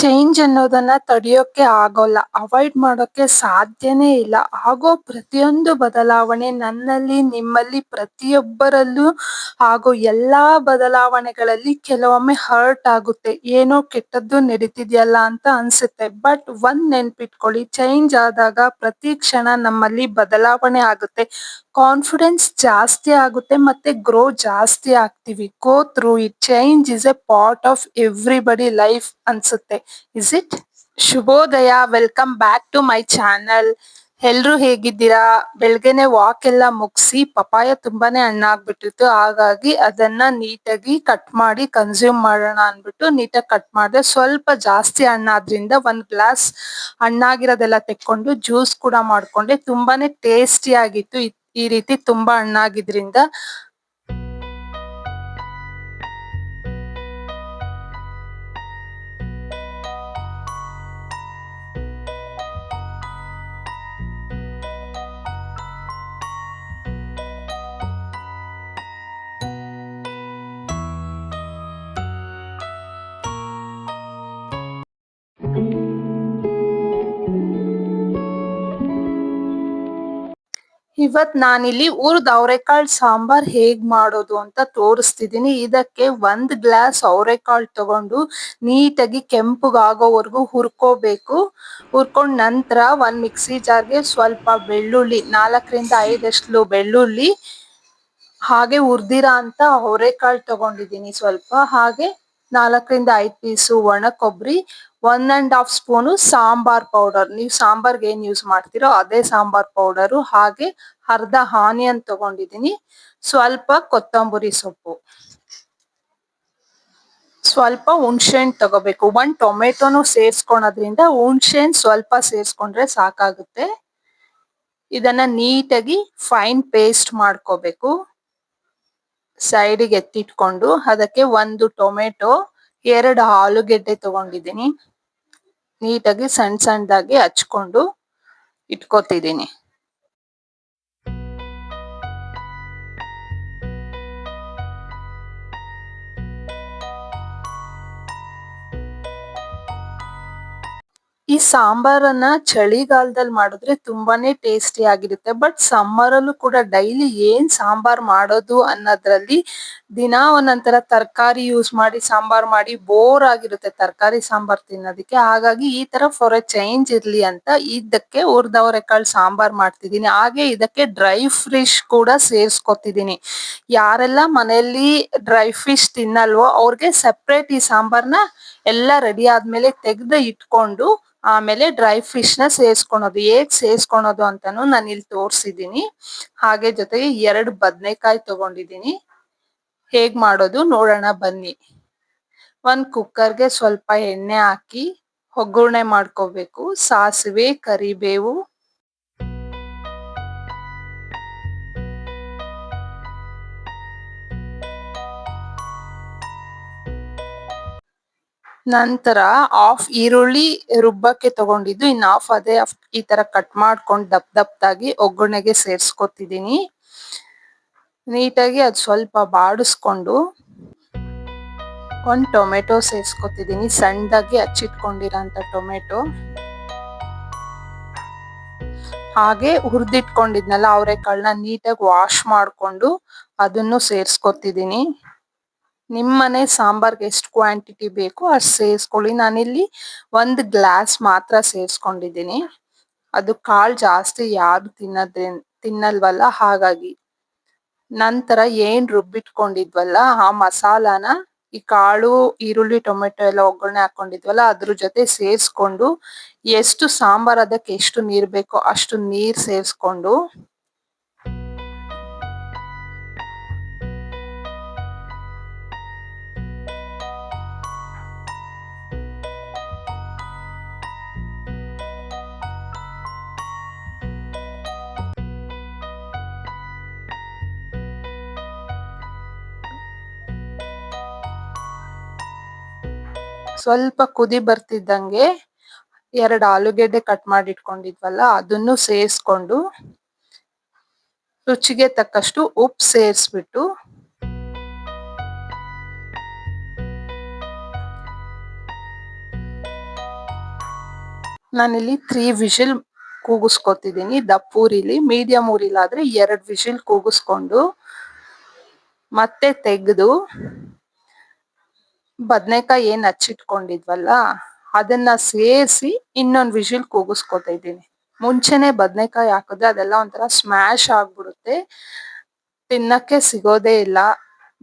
Change ಅನ್ನೋದನ್ನ ತಡೆಯೋಕೆ ಆಗೋಲ್ಲ. Avoid ಮಾಡೋಕೆ ಸಾಧ್ಯನೇ ಇಲ್ಲ. ಆಗೋ ಪ್ರತಿಯೊಂದು ಬದಲಾವಣೆ ನನ್ನಲ್ಲಿ, ನಿಮ್ಮಲ್ಲಿ ಪ್ರತಿಯೊಬ್ಬರಲ್ಲೂ ಆಗೋ ಎಲ್ಲಾ ಬದಲಾವಣೆಗಳಲ್ಲಿ ಕೆಲವೊಮ್ಮೆ ಹರ್ಟ್ ಆಗುತ್ತೆ. ಏನೋ ಕೆಟ್ಟದ್ದು ನಡೀತಿದ್ಯಲ್ಲ ಅಂತ ಅನ್ಸುತ್ತೆ. ಬಟ್ ಒಂದ್ ನೆನ್ಪಿಟ್ಕೊಳ್ಳಿ, ಚೇಂಜ್ ಆದಾಗ ಪ್ರತಿ ಕ್ಷಣ ನಮ್ಮಲ್ಲಿ ಬದಲಾವಣೆ ಆಗುತ್ತೆ. ಕಾನ್ಫಿಡೆನ್ಸ್ ಜಾಸ್ತಿ ಆಗುತ್ತೆ ಮತ್ತೆ ಗ್ರೋ ಜಾಸ್ತಿ ಆಗ್ತೀವಿ. Go through it. Change is a part of everybody life ಅನ್ಸುತ್ತೆ. Is it? ಶುಭೋದಯ, welcome back to my channel. ಎಲ್ರು ಹೇಗಿದ್ದೀರಾ? ಬೆಳಗ್ಗೆನೆ ವಾಕ್ ಎಲ್ಲ ಮುಗಿಸಿ ಪಪಾಯ ತುಂಬಾನೇ ಹಣ್ಣಾಗ್ಬಿಟ್ಟಿತ್ತು. ಹಾಗಾಗಿ ಅದನ್ನ ನೀಟಾಗಿ ಕಟ್ ಮಾಡಿ ಕನ್ಸ್ಯೂಮ್ ಮಾಡೋಣ ಅನ್ಬಿಟ್ಟು ನೀಟಾಗಿ ಕಟ್ ಮಾಡಿದೆ. ಸ್ವಲ್ಪ ಜಾಸ್ತಿ ಹಣ್ಣಾದ್ರಿಂದ ಒಂದ್ ಗ್ಲಾಸ್ ಹಣ್ಣಾಗಿರೋದೆಲ್ಲ ತೆಕ್ಕೊಂಡು ಜ್ಯೂಸ್ ಕೂಡ ಮಾಡ್ಕೊಂಡೆ. ತುಂಬಾನೇ ಟೇಸ್ಟಿ ಆಗಿತ್ತು ಈ ರೀತಿ ತುಂಬಾ ಹಣ್ಣಾಗಿದ್ರಿಂದ. ಇವತ್ ನಾನಿಲ್ಲಿ ಹುರ್ದ್ ಅವರೆಕಾಳು ಸಾಂಬಾರ್ ಹೇಗ್ ಮಾಡೋದು ಅಂತ ತೋರಿಸ್ತಿದೀನಿ. ಇದಕ್ಕೆ 1 ಗ್ಲಾಸ್ ಅವರೆಕಾಳು ತಗೊಂಡು ನೀಟಾಗಿ ಕೆಂಪಗಾಗೋವರೆಗೂ ಹುರ್ಕೋಬೇಕು. ಹುರ್ಕೊಂಡ್ ನಂತರ ಒಂದ್ ಮಿಕ್ಸಿ ಜಾರ್ಗೆ ಸ್ವಲ್ಪ ಬೆಳ್ಳುಳ್ಳಿ, 4ರಿಂದ 5 ಬೆಳ್ಳುಳ್ಳಿ, ಹಾಗೆ ಹುರ್ದಿರೋ ಅಂತ ಅವರೆಕಾಳು ತಗೊಂಡಿದೀನಿ ಸ್ವಲ್ಪ, ಹಾಗೆ 4ರಿಂದ 5 ಪೀಸು ಒಣ ಕೊಬ್ಬರಿ, 1½ ಸ್ಪೂನು ಸಾಂಬಾರ್ ಪೌಡರ್. ನೀವು ಸಾಂಬಾರ್ಗೆ ಏನ್ ಯೂಸ್ ಮಾಡ್ತೀರೋ ಅದೇ ಸಾಂಬಾರ್ ಪೌಡರು. ಹಾಗೆ ಅರ್ಧ ಆನಿಯನ್ ತಗೊಂಡಿದೀನಿ, ಸ್ವಲ್ಪ ಕೊತ್ತಂಬರಿ ಸೊಪ್ಪು, ಸ್ವಲ್ಪ ಹುಣಸೆ ಹಣ್ಣು ತಗೋಬೇಕು. 1 ಟೊಮೆಟೊನು ಸೇರ್ಸ್ಕೊಳೋದ್ರಿಂದ ಹುಣಸೆ ಹಣ್ಣು ಸ್ವಲ್ಪ ಸೇರ್ಸ್ಕೊಂಡ್ರೆ ಸಾಕಾಗುತ್ತೆ. ಇದನ್ನ ನೀಟಾಗಿ ಫೈನ್ ಪೇಸ್ಟ್ ಮಾಡ್ಕೋಬೇಕು. ಸೈಡಿಗೆ ಎತ್ತಿಟ್ಕೊಂಡು ಅದಕ್ಕೆ 1 ಟೊಮೆಟೊ, 2 ಆಲೂಗೆಡ್ಡೆ ತಗೊಂಡಿದ್ದೀನಿ. ನೀಟಾಗಿ ಸಣ್ಣ ಸಣ್ಣದಾಗಿ ಹಚ್ಕೊಂಡು ಇಟ್ಕೋತಿದ್ದೀನಿ. ಈ ಸಾಂಬಾರನ್ನ ಚಳಿಗಾಲದಲ್ಲಿ ಮಾಡಿದ್ರೆ ತುಂಬಾನೇ ಟೇಸ್ಟಿ ಆಗಿರುತ್ತೆ. ಬಟ್ ಸಮ್ಮರ್ ಅಲ್ಲೂ ಕೂಡ ಡೈಲಿ ಏನ್ ಸಾಂಬಾರ್ ಮಾಡೋದು ಅನ್ನೋದ್ರಲ್ಲಿ ದಿನಾ ಒಂದೊಂದರ ತರಕಾರಿ ಯೂಸ್ ಮಾಡಿ ಸಾಂಬಾರ್ ಮಾಡಿ ಬೋರ್ ಆಗಿರುತ್ತೆ ತರಕಾರಿ ಸಾಂಬಾರ್ ತಿನ್ನೋದಕ್ಕೆ. ಹಾಗಾಗಿ ಈ ತರ ಫಾರ್ ಎ ಚೇಂಜ್ ಇರ್ಲಿ ಅಂತ ಇದಕ್ಕೆ ಹುರ್ದವರೆಕಾಳು ಸಾಂಬಾರ್ ಮಾಡ್ತಿದ್ದೀನಿ. ಹಾಗೆ ಇದಕ್ಕೆ ಡ್ರೈ ಫಿಶ್ ಕೂಡ ಸೇರ್ಸ್ಕೊತಿದ್ದೀನಿ. ಯಾರೆಲ್ಲ ಮನೆಯಲ್ಲಿ ಡ್ರೈ ಫಿಶ್ ತಿನ್ನಲ್ವೋ ಅವ್ರಿಗೆ ಸೆಪ್ರೇಟ್ ಈ ಸಾಂಬಾರ್ನ ಎಲ್ಲ ರೆಡಿ ಆದ್ಮೇಲೆ ತೆಗೆದು ಇಟ್ಕೊಂಡು ಆಮೇಲೆ ಡ್ರೈ ಫಿಶ್ ನ ಸೇರ್ಸ್ಕೊಳೋದು. ಹೇಗ್ ಸೇರ್ಸ್ಕೊಳೋದು ಅಂತಾನು ನಾನು ಇಲ್ಲಿ ತೋರ್ಸಿದೀನಿ. ಹಾಗೆ ಜೊತೆಗೆ 2 ಬದನೆಕಾಯಿ ತಗೊಂಡಿದೀನಿ. ಹೇಗ್ ಮಾಡೋದು ನೋಡೋಣ ಬನ್ನಿ. ಒಂದ್ ಕುಕ್ಕರ್ಗೆ ಸ್ವಲ್ಪ ಎಣ್ಣೆ ಹಾಕಿ ಒಗ್ಗರಣೆ ಮಾಡ್ಕೋಬೇಕು. ಸಾಸಿವೆ, ಕರಿಬೇವು, ನಂತರ ಹಾಫ್ ಈರುಳ್ಳಿ ರುಬ್ಬಕ್ಕೆ ತಗೊಂಡಿದ್ದು, ಇನ್ನು ಹಾಫ್ ಅದೇ ಈ ತರ ಕಟ್ ಮಾಡ್ಕೊಂಡು ದಪ್ಪದಾಗಿ ಒಗ್ಗರಣೆಗೆ ಸೇರ್ಸ್ಕೊತಿದ್ದೀನಿ. ನೀಟಾಗಿ ಅದು ಸ್ವಲ್ಪ ಬಾಡಿಸ್ಕೊಂಡು 1 ಟೊಮೆಟೊ ಸೇರ್ಸ್ಕೊತಿದ್ದೀನಿ, ಸಣ್ಣದಾಗಿ ಹಚ್ಚಿಟ್ಕೊಂಡಿರೋಂಥ ಟೊಮೆಟೊ. ಹಾಗೆ ಹುರಿದಿಟ್ಕೊಂಡಿದ್ನಲ್ಲ ಅವರೆಕಾಳನ್ನ ನೀಟಾಗಿ ವಾಶ್ ಮಾಡ್ಕೊಂಡು ಅದನ್ನು ಸೇರ್ಸ್ಕೊತಿದ್ದೀನಿ. ನಿಮ್ಮನೆ ಸಾಂಬಾರ್ಗೆ ಎಷ್ಟು ಕ್ವಾಂಟಿಟಿ ಬೇಕು ಅಷ್ಟು ಸೇರಿಸ್ಕೊಳ್ಳಿ. ನಾನಿಲ್ಲಿ 1 ಗ್ಲಾಸ್ ಮಾತ್ರ ಸೇರಿಸ್ಕೊಂಡಿದ್ದೀನಿ. ಅದು ಕಾಳು ಜಾಸ್ತಿ ಯಾರು ತಿನ್ನಲ್ವಲ್ಲ ಹಾಗಾಗಿ. ನಂತರ ಏನ್ ರುಬ್ಬಿಟ್ಕೊಂಡಿದ್ವಲ್ಲ ಆ ಮಸಾಲಾನ ಈ ಕಾಳು, ಈರುಳ್ಳಿ, ಟೊಮೆಟೊ ಎಲ್ಲ ಒಗ್ಗರಣೆ ಹಾಕೊಂಡಿದ್ವಲ್ಲ ಅದ್ರ ಜೊತೆ ಸೇರಿಸ್ಕೊಂಡು ಎಷ್ಟು ಸಾಂಬಾರ್ ಅದಕ್ಕೆ ಎಷ್ಟು ನೀರ್ ಬೇಕೋ ಅಷ್ಟು ನೀರ್ ಸೇರಿಸ್ಕೊಂಡು ಸ್ವಲ್ಪ ಕುದಿ ಬರ್ತಿದ್ದಂಗೆ 2 ಆಲೂಗೆಡ್ಡೆ ಕಟ್ ಮಾಡಿ ಇಟ್ಕೊಂಡಿದ್ವಲ್ಲ ಅದನ್ನು ಸೇರಿಸ್ಕೊಂಡು ರುಚಿಗೆ ತಕ್ಕಷ್ಟು ಉಪ್ಪು ಸೇರಿಸ್ಬಿಟ್ಟು ನಾನಿಲ್ಲಿ 3 ವಿಷಿಲ್ ಕೂಗಿಸ್ಕೊತಿದ್ದೀನಿ. ದಪ್ಪ ಊರಿಲಿ, ಮೀಡಿಯಂ ಊರಿಲಾದ್ರೆ 2 ವಿಷಿಲ್ ಕೂಗಿಸ್ಕೊಂಡು ಮತ್ತೆ ತೆಗೆದು ಬದನೆಕಾಯಿ ಏನ್ ಹಚ್ಚಿಟ್ಕೊಂಡಿದ್ವಲ್ಲ ಅದನ್ನ ಸೇರಿಸಿ ಇನ್ನೊಂದು ವಿಷಿಲ್ ಕೂಗಿಸ್ಕೊತಾ ಇದ್ದೀನಿ. ಮುಂಚೆನೆ ಬದನೆಕಾಯಿ ಹಾಕಿದ್ರೆ ಅದೆಲ್ಲ ಒಂಥರ ಸ್ಮ್ಯಾಶ್ ಆಗ್ಬಿಡುತ್ತೆ, ತಿನ್ನಕ್ಕೆ ಸಿಗೋದೇ ಇಲ್ಲ,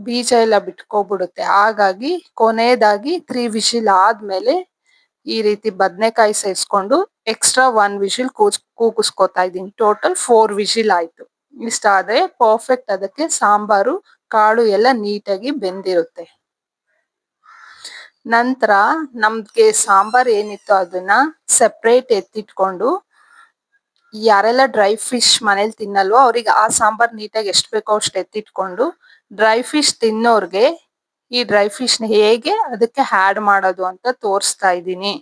ಬೀಜ ಎಲ್ಲ ಬಿಟ್ಕೊಬಿಡುತ್ತೆ. ಹಾಗಾಗಿ ಕೊನೆಯದಾಗಿ 3 ವಿಷಿಲ್ ಆದ್ಮೇಲೆ ಈ ರೀತಿ ಬದನೆಕಾಯಿ ಸೇರಿಸ್ಕೊಂಡು ಎಕ್ಸ್ಟ್ರಾ 1 ವಿಷಿಲ್ ಕೂಗಿಸ್ಕೊತಾ ಇದ್ದೀನಿ. ಟೋಟಲ್ 4 ವಿಷಿಲ್ ಆಯ್ತು. ಇಷ್ಟ ಆದ್ರೆ ಪರ್ಫೆಕ್ಟ್ ಅದಕ್ಕೆ ಸಾಂಬಾರು ಕಾಳು ಎಲ್ಲ ನೀಟಾಗಿ ಬೆಂದಿರುತ್ತೆ. ನಂತರ ನಮ್ಗೆ ಸಾಂಬಾರ್ ಏನಿತ್ತು ಅದನ್ನ ಸೆಪ್ರೇಟ್ ಎತ್ತಿಟ್ಕೊಂಡು, ಯಾರೆಲ್ಲ ಡ್ರೈ ಫಿಶ್ ಮನೇಲಿ ತಿನ್ನಲ್ವೋ ಅವ್ರಿಗೆ ಆ ಸಾಂಬಾರ್ ನೀಟಾಗಿ ಎಷ್ಟು ಬೇಕೋ ಅಷ್ಟು ಎತ್ತಿಟ್ಕೊಂಡು, ಡ್ರೈ ಫಿಶ್ ತಿನ್ನೋರ್ಗೆ ಈ ಡ್ರೈ ಫಿಶ್ ನ ಹೇಗೆ ಅದಕ್ಕೆ ಆಡ್ ಮಾಡೋದು ಅಂತ ತೋರಿಸ್ತಾ ಇದ್ದೀನಿ.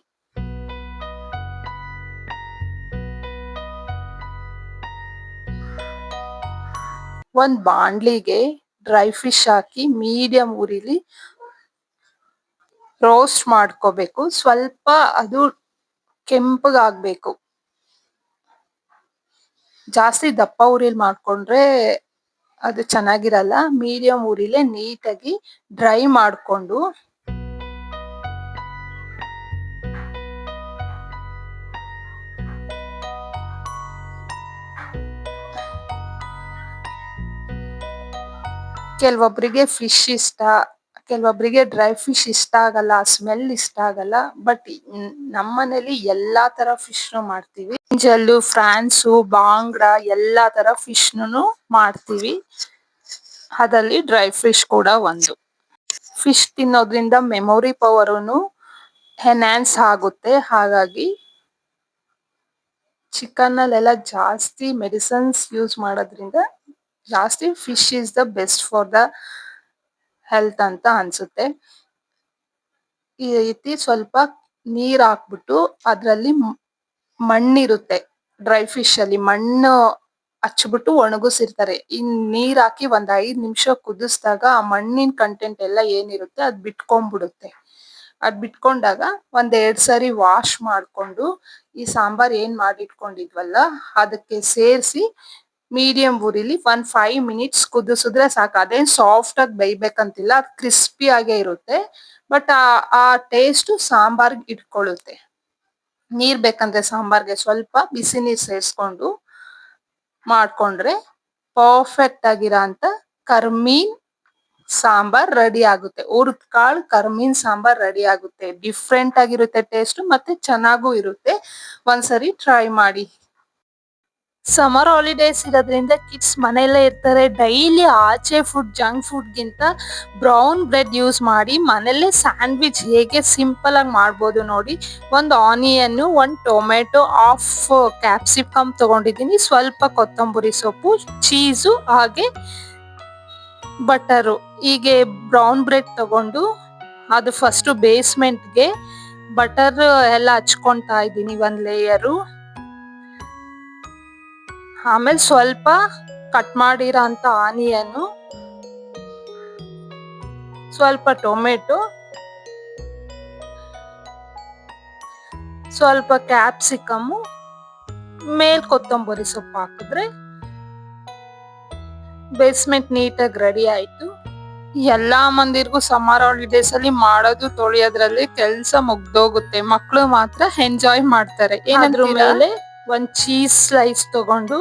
ಒಂದ್ ಬಾಂಡ್ಲಿಗೆ ಡ್ರೈ ಫಿಶ್ ಹಾಕಿ ಮೀಡಿಯಂ ಉರಿಲಿ ರೋಸ್ಟ್ ಮಾಡ್ಕೋಬೇಕು. ಸ್ವಲ್ಪ ಅದು ಕೆಂಪಗಾಗ್ಬೇಕು. ಜಾಸ್ತಿ ದಪ್ಪ ಉರಿಲಿ ಮಾಡ್ಕೊಂಡ್ರೆ ಅದು ಚೆನ್ನಾಗಿರಲ್ಲ. ಮೀಡಿಯಂ ಉರಿಲೇ ನೀಟಾಗಿ ಡ್ರೈ ಮಾಡ್ಕೊಂಡು ಕೆಲವೊಬ್ಬರಿಗೆ ಫಿಶ್ ಇಷ್ಟ, ಕೆಲವೊಬ್ಬರಿಗೆ ಡ್ರೈ ಫಿಶ್ ಇಷ್ಟ ಆಗಲ್ಲ, ಸ್ಮೆಲ್ ಇಷ್ಟ ಆಗಲ್ಲ. ಬಟ್ ನಮ್ಮನೇಲಿ ಎಲ್ಲಾ ತರ ಫಿಶ್ ಮಾಡ್ತೀವಿ. ಜಲ್ಲು, ಫ್ರಾನ್ಸು, ಬಾಂಗ್ಡ ಎಲ್ಲಾ ತರ ಫಿಶ್ ಮಾಡ್ತೀವಿ. ಅದಲ್ಲಿ ಡ್ರೈ ಫಿಶ್ ಕೂಡ ಒಂದು. ಫಿಶ್ ತಿನ್ನೋದ್ರಿಂದ ಮೆಮೊರಿ ಪವರ್ ಎನ್ಹಾನ್ಸ್ ಆಗುತ್ತೆ. ಹಾಗಾಗಿ ಚಿಕನ್ ಅಲ್ಲೆಲ್ಲ ಜಾಸ್ತಿ ಮೆಡಿಸಿನ್ಸ್ ಯೂಸ್ ಮಾಡೋದ್ರಿಂದ ಜಾಸ್ತಿ fish is the best for the health ಅಂತ ಅನ್ಸುತ್ತೆ. ಈ ರೀತಿ ಸ್ವಲ್ಪ ನೀರ್ ಹಾಕ್ಬಿಟ್ಟು ಅದ್ರಲ್ಲಿ ಮಣ್ಣಿರುತ್ತೆ, ಡ್ರೈ ಫಿಶ್ ಅಲ್ಲಿ ಮಣ್ಣು ಹಚ್ಬಿಟ್ಟು ಒಣಗಿಸಿರ್ತಾರೆ. ನೀರ್ ಹಾಕಿ ಒಂದ್ 5 ನಿಮಿಷ ಕುದಿಸಿದಾಗ ಆ ಮಣ್ಣಿನ ಕಂಟೆಂಟ್ ಎಲ್ಲ ಏನಿರುತ್ತೆ ಅದ್ ಬಿಟ್ಕೊಂಡ್ಬಿಡುತ್ತೆ. ಅದ್ ಬಿಟ್ಕೊಂಡಾಗ 1-2 ಸರಿ ವಾಶ್ ಮಾಡ್ಕೊಂಡು ಈ ಸಾಂಬಾರ್ ಏನ್ ಮಾಡಿಟ್ಕೊಂಡಿದ್ವಲ್ಲ ಅದಕ್ಕೆ ಸೇರಿಸಿ ಮೀಡಿಯಂ ಉರಿಲಿ 5 ಮಿನಿಟ್ಸ್ ಕುದಿಸಿದ್ರೆ ಸಾಕು. ಅದೇನ್ ಸಾಫ್ಟ್ ಆಗಿ ಬೇಯ್ಬೇಕಂತಿಲ್ಲ, ಅದು ಕ್ರಿಸ್ಪಿ ಆಗೇ ಇರುತ್ತೆ. ಬಟ್ ಆ ಟೇಸ್ಟ್ ಸಾಂಬಾರ್ಗೆ ಇಟ್ಕೊಳ್ಳುತ್ತೆ. ನೀರ್ ಬೇಕಂದ್ರೆ ಸಾಂಬಾರ್ಗೆ ಸ್ವಲ್ಪ ಬಿಸಿ ನೀರ್ ಸೇರಿಸ್ಕೊಂಡು ಮಾಡ್ಕೊಂಡ್ರೆ ಪರ್ಫೆಕ್ಟ್ ಆಗಿರೋ ಅಂತ ಕರ್ಮೀನ್ ಸಾಂಬಾರ್ ರೆಡಿ ಆಗುತ್ತೆ. ಹುರ್ದ್ ಕಾಳು ಕರ್ಮೀನ್ ಸಾಂಬಾರ್ ರೆಡಿ ಆಗುತ್ತೆ. ಡಿಫ್ರೆಂಟ್ ಆಗಿರುತ್ತೆ ಟೇಸ್ಟ್, ಮತ್ತೆ ಚೆನ್ನಾಗೂ ಇರುತ್ತೆ. ಒಂದ್ಸರಿ ಟ್ರೈ ಮಾಡಿ. ಸಮರ್ ಹಾಲಿಡೇಸ್ ಇರೋದ್ರಿಂದ ಕಿಡ್ಸ್ ಮನೆಯಲ್ಲೇ ಇರ್ತಾರೆ. ಡೈಲಿ ಆಚೆ ಫುಡ್, ಜಂಕ್ ಫುಡ್ ಗಿಂತ ಬ್ರೌನ್ ಬ್ರೆಡ್ ಯೂಸ್ ಮಾಡಿ ಮನೆಯಲ್ಲೇ ಸ್ಯಾಂಡ್ವಿಚ್ ಹೇಗೆ ಸಿಂಪಲ್ ಆಗಿ ಮಾಡ್ಬೋದು ನೋಡಿ. ಒಂದು ಆನಿಯನ್, 1 ಟೊಮೆಟೊ, ಹಾಫ್ ಕ್ಯಾಪ್ಸಿಕಮ್ ತಗೊಂಡಿದ್ದೀನಿ, ಸ್ವಲ್ಪ ಕೊತ್ತಂಬರಿ ಸೊಪ್ಪು, ಚೀಸು, ಹಾಗೆ ಬಟರು. ಹೀಗೆ ಬ್ರೌನ್ ಬ್ರೆಡ್ ತಗೊಂಡು ಅದು ಫಸ್ಟ್ ಬೇಸ್ಮೆಂಟ್ಗೆ ಬಟರ್ ಎಲ್ಲ ಹಚ್ಕೊಂತಾ ಇದ್ದೀನಿ 1 ಲೇಯರು. ಆಮೇಲೆ ಸ್ವಲ್ಪ ಕಟ್ ಮಾಡಿರೋ ಅಂತ ಆನಿಯನ್, ಸ್ವಲ್ಪ ಟೊಮೆಟೊ, ಸ್ವಲ್ಪ ಕ್ಯಾಪ್ಸಿಕಮ್, ಮೇಲ್ ಕೊತ್ತಂಬರಿ ಸೊಪ್ಪು ಹಾಕಿದ್ರೆ ಬೇಸ್ಮೆಂಟ್ ನೀಟಾಗಿ ರೆಡಿ ಆಯ್ತು. ಎಲ್ಲಾ ಮಂದಿರ್ಗೂ ಸಮ್ಮರ್ ಹಾಲಿಡೇಸ್ ಅಲ್ಲಿ ಮಾಡೋದು ತೊಳೆಯೋದ್ರಲ್ಲಿ ಕೆಲ್ಸ ಮುಗ್ದೋಗುತ್ತೆ. ಮಕ್ಳು ಮಾತ್ರ ಎಂಜಾಯ್ ಮಾಡ್ತಾರೆ. ಏನಾದ್ರ ಮೇಲೆ 1 ಚೀಸ್ ಸ್ಲೈಸ್ ತಗೊಂಡು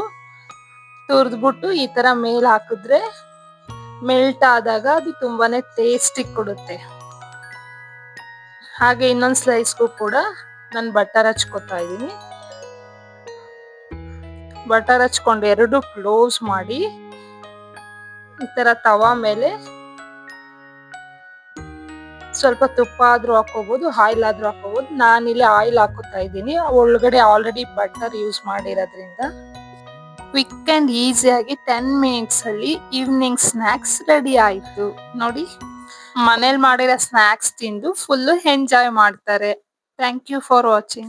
ತುರ್ದ್ಬಿಟ್ಟು ಈ ತರ ಮೇಲ್ ಹಾಕಿದ್ರೆ ಮೆಲ್ಟ್ ಆದಾಗ ಅದು ತುಂಬಾನೇ ಟೇಸ್ಟಿ ಕೊಡುತ್ತೆ. ಹಾಗೆ ಇನ್ನೊಂದ್ ಸ್ಲೈಸ್ಗೂ ಕೂಡ ನಾನು ಬಟರ್ ಹಚ್ಕೊತಾ ಇದ್ದೀನಿ. ಬಟರ್ ಹಚ್ಕೊಂಡು 2 ಕ್ಲೋಸ್ ಮಾಡಿ ಈ ತರ ತವಾ ಮೇಲೆ ಸ್ವಲ್ಪ ತುಪ್ಪ ಆದ್ರೂ ಹಾಕೋಬಹುದು, ಆಯಿಲ್ ಆದ್ರೂ ಹಾಕೋಬಹುದು. ನಾನಿಲ್ಲಿ ಆಯಿಲ್ ಹಾಕೋತಾ ಇದ್ದೀನಿ. ಒಳಗಡೆ ಆಲ್ರೆಡಿ ಬಟರ್ ಯೂಸ್ ಮಾಡಿರೋದ್ರಿಂದ ಕ್ವಿಕ್ ಅಂಡ್ ಈಸಿಯಾಗಿ 10 ಮಿನಿಟ್ಸ್ ಅಲ್ಲಿ ಈವ್ನಿಂಗ್ ಸ್ನಾಕ್ಸ್ ರೆಡಿ ಆಯ್ತು ನೋಡಿ. ಮನೇಲಿ ಮಾಡಿರೋ ಸ್ನಾಕ್ಸ್ ತಿಂದು ಫುಲ್ ಎಂಜಾಯ್ ಮಾಡ್ತಾರೆ. Thank you for watching.